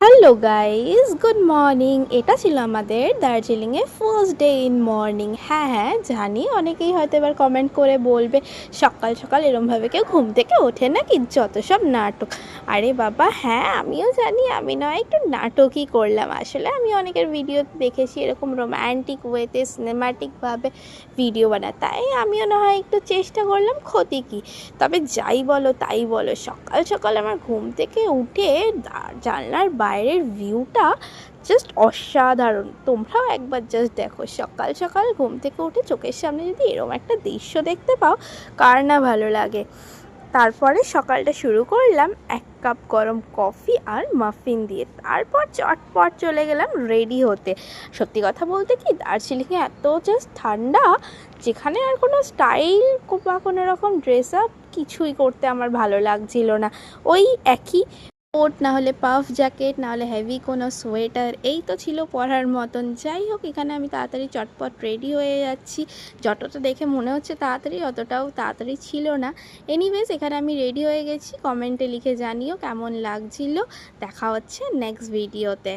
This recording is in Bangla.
Hello guys, good morning. এটা ছিল আমাদের দার্জিলিংয়ে ফার্স্ট ডে ইন মর্নিং। হ্যাঁ, জানি অনেকেই হয়তো এবার কমেন্ট করে বলবে সকাল সকাল এরমভাবে কেউ ঘুম থেকে ওঠে নাকি, যত সব নাটক। আরে বাবা হ্যাঁ, আমিও জানি আমি নয় একটু নাটকই করলাম। আসলে আমি অনেকের ভিডিও দেখেছি এরকম রোম্যান্টিক ওয়েতে সিনেম্যাটিকভাবে ভিডিও বানায়, তাই আমিও না হয় একটু চেষ্টা করলাম, ক্ষতি কী। তবে যাই বলো তাই বলো, সকাল সকাল আমার ঘুম থেকে উঠে জানলার বাইরের ভিউটা জাস্ট অসাধারণ। তোমরাও একবার জাস্ট দেখো, সকাল সকাল ঘুম থেকে উঠে চোখের সামনে যদি এরকম একটা দৃশ্য দেখতে পাও, কার না ভালো লাগে। তারপরে সকালটা শুরু করলাম 1 কাপ গরম কফি আর মাফিন দিয়ে। তারপর চটপট চলে গেলাম রেডি হতে। সত্যি কথা বলতে কি, দার্জিলিংয়ে এত জাস্ট ঠান্ডা, যেখানে আর কোনো স্টাইল বা কোনো রকম ড্রেস আপ কিছুই করতে আমার ভালো লাগছিল না। ওই একই কোট, না হলে পাফ জ্যাকেট, না হলে হেভি কোনো সোয়েটার, এই তো ছিল পরার মতন। যাই হোক, এখানে আমি তাড়াতাড়ি চটপট রেডি হয়ে যাচ্ছি। যতটা দেখে মনে হচ্ছে তাড়াতাড়ি, অতটাও তাড়াতাড়ি ছিল না। এনিওয়েজ, এখানে আমি রেডি হয়ে গেছি। কমেন্টে লিখে জানিও কেমন লাগছিল। দেখা হচ্ছে নেক্সট ভিডিওতে।